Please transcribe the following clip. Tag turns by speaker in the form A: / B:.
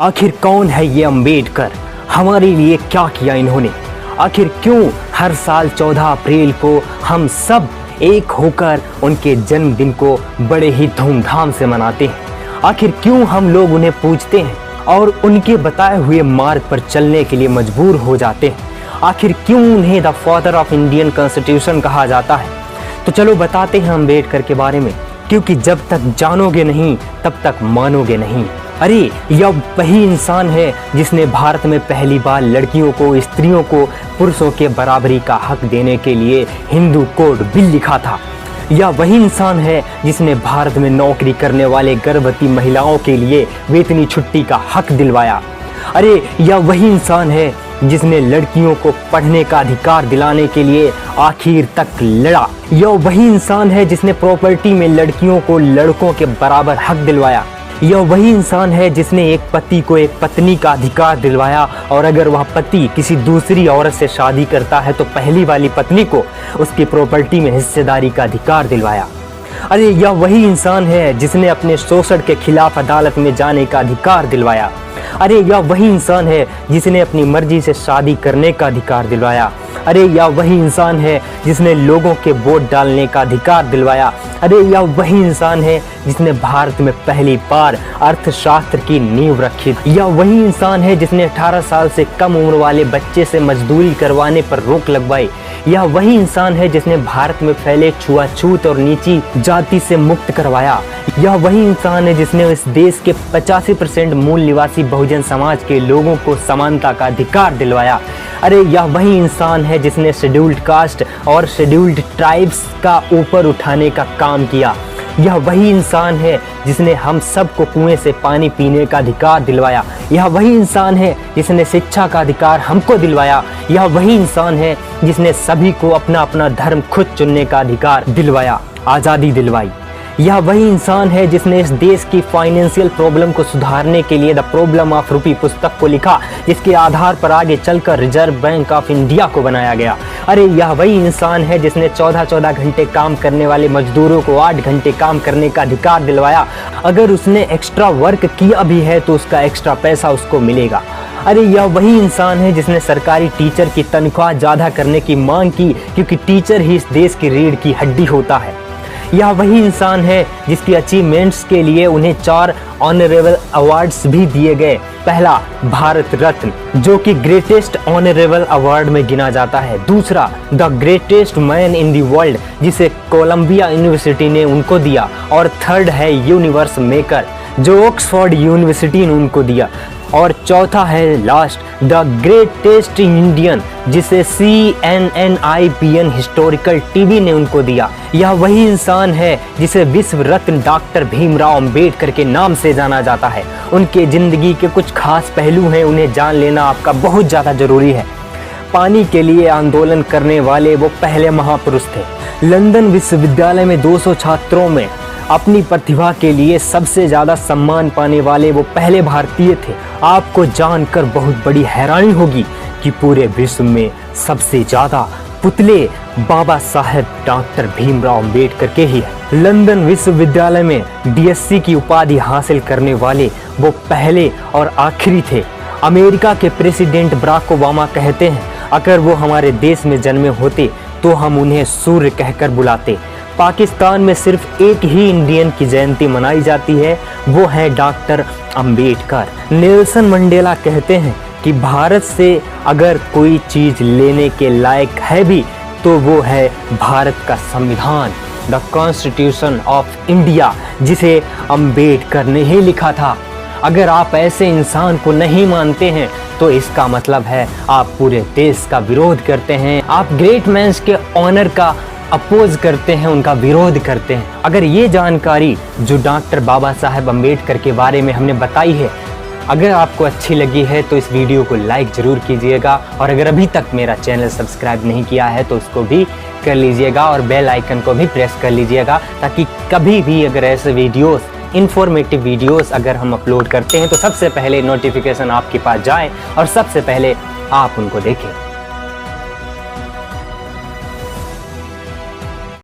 A: आखिर कौन है ये अंबेडकर? हमारे लिए क्या किया इन्होंने? आखिर क्यों हर साल 14 अप्रैल को हम सब एक होकर उनके जन्मदिन को बड़े ही धूमधाम से मनाते हैं? आखिर क्यों हम लोग उन्हें पूजते हैं और उनके बताए हुए मार्ग पर चलने के लिए मजबूर हो जाते हैं? आखिर क्यों उन्हें the father of Indian constitution कहा जाता है? तो चलो बताते हैं अंबेडकर के बारे में, क्योंकि जब तक जानोगे नहीं तब तक मानोगे नहीं। अरे यह वही इंसान है जिसने भारत में पहली बार लड़कियों को, स्त्रियों को पुरुषों के बराबरी का हक देने के लिए हिंदू कोड बिल लिखा था। यह वही इंसान है जिसने भारत में नौकरी करने वाले गर्भवती महिलाओं के लिए वेतनी छुट्टी का हक दिलवाया। अरे यह वही इंसान है जिसने लड़कियों को पढ़ने का अधिकार दिलाने के लिए आखिर तक लड़ा। यह वही इंसान है जिसने प्रॉपर्टी में लड़कियों को लड़कों के बराबर हक दिलवाया। यह वही इंसान है जिसने एक पति को एक पत्नी का अधिकार दिलवाया, और अगर वह पति किसी दूसरी औरत से शादी करता है तो पहली वाली पत्नी को उसकी प्रॉपर्टी में हिस्सेदारी का अधिकार दिलवाया। अरे यह वही इंसान है जिसने अपने शोषण के खिलाफ अदालत में जाने का अधिकार दिलवाया। अरे यह वही इंसान है जिसने अपनी मर्जी से शादी करने का अधिकार दिलवाया। अरे यह वही इंसान है जिसने लोगों के वोट डालने का अधिकार दिलवाया। अरे यह वही इंसान है जिसने भारत में पहली बार अर्थशास्त्र की नींव रखी। यह वही इंसान है जिसने 18 साल से कम उम्र वाले बच्चे से मजदूरी करवाने पर रोक लगवाई। यह वही इंसान है जिसने भारत में फैले छुआछूत और नीची जाति से मुक्त करवाया। यह वही इंसान है जिसने इस देश के 85% मूल निवासी बहुजन समाज के लोगों को समानता का अधिकार दिलवाया। अरे यह वही इंसान है जिसने शेड्यूल्ड कास्ट और शेड्यूल्ड ट्राइब्स का ऊपर उठाने का काम किया। यह वही इंसान है जिसने हम सबको कुएं से पानी पीने का अधिकार दिलवाया। यह वही इंसान है जिसने शिक्षा का अधिकार हमको दिलवाया। यह वही इंसान है जिसने सभी को अपना अपना धर्म खुद चुनने का अधिकार दिलवाया, आज़ादी दिलवाई। यह वही इंसान है जिसने इस देश की फाइनेंशियल प्रॉब्लम को सुधारने के लिए द प्रॉब्लम ऑफ रूपी पुस्तक को लिखा, जिसके आधार पर आगे चलकर रिजर्व बैंक ऑफ इंडिया को बनाया गया। अरे यह वही इंसान है जिसने 14-14 घंटे काम करने वाले मजदूरों को 8 घंटे काम करने का अधिकार दिलवाया। अगर उसने एक्स्ट्रा वर्क किया भी है तो उसका एक्स्ट्रा पैसा उसको मिलेगा। अरे यह वही इंसान है जिसने सरकारी टीचर की तनख्वाह ज़्यादा करने की मांग की, क्योंकि टीचर ही इस देश की रीढ़ की हड्डी होता है। यह वही इंसान है जिसकी अचीवमेंट्स के लिए उन्हें 4 ऑनरेबल अवार्ड्स भी दिए गए। पहला, भारत रत्न, जो कि ग्रेटेस्ट ऑनरेबल अवार्ड में गिना जाता है। दूसरा, the greatest man in the world, जिसे कोलंबिया यूनिवर्सिटी ने उनको दिया। और थर्ड है यूनिवर्स मेकर, जो ऑक्सफोर्ड यूनिवर्सिटी ने उनको दिया। और चौथा है लास्ट, द ग्रेटेस्ट इंडियन, जिसे CNNIPN हिस्टोरिकल टीवी ने उनको दिया। यह वही इंसान है जिसे विश्व रत्न डॉक्टर भीमराव अंबेडकर के नाम से जाना जाता है। उनके जिंदगी के कुछ खास पहलू हैं, उन्हें जान लेना आपका बहुत ज़्यादा जरूरी है। पानी के लिए आंदोलन करने वाले वो पहले महापुरुष थे। लंदन विश्वविद्यालय में 200 छात्रों में अपनी प्रतिभा के लिए सबसे ज़्यादा सम्मान पाने वाले वो पहले भारतीय थे। आपको जानकर बहुत बड़ी हैरानी होगी कि पूरे विश्व में सबसे ज़्यादा पुतले बाबा साहेब डॉक्टर भीमराव अंबेडकर के ही हैं। लंदन विश्वविद्यालय में DSc की उपाधि हासिल करने वाले वो पहले और आखिरी थे। अमेरिका के प्रेसिडेंट बराक ओबामा कहते हैं, अगर वो हमारे देश में जन्मे होते तो हम उन्हें सूर्य कहकर बुलाते। पाकिस्तान में सिर्फ एक ही इंडियन की जयंती मनाई जाती है, वो है डॉक्टर अंबेडकर। नेल्सन मंडेला कहते हैं कि भारत से अगर कोई चीज़ लेने के लायक है भी तो वो है भारत का संविधान, द कॉन्स्टिट्यूशन ऑफ इंडिया, जिसे अंबेडकर ने ही लिखा था। अगर आप ऐसे इंसान को नहीं मानते हैं तो इसका मतलब है आप पूरे देश का विरोध करते हैं, आप ग्रेट मैन्स के ऑनर का अपोज करते हैं, उनका विरोध करते हैं। अगर ये जानकारी जो डॉक्टर बाबा साहेब अम्बेडकर के बारे में हमने बताई है, अगर आपको अच्छी लगी है तो इस वीडियो को लाइक ज़रूर कीजिएगा, और अगर अभी तक मेरा चैनल सब्सक्राइब नहीं किया है तो उसको भी कर लीजिएगा और बेल आइकन को भी प्रेस कर लीजिएगा, ताकि कभी भी अगर ऐसे वीडियोस, इन्फॉर्मेटिव वीडियोस अगर हम अपलोड करते हैं तो सबसे पहले नोटिफिकेशन आपके पास जाए और सबसे पहले आप उनको देखें।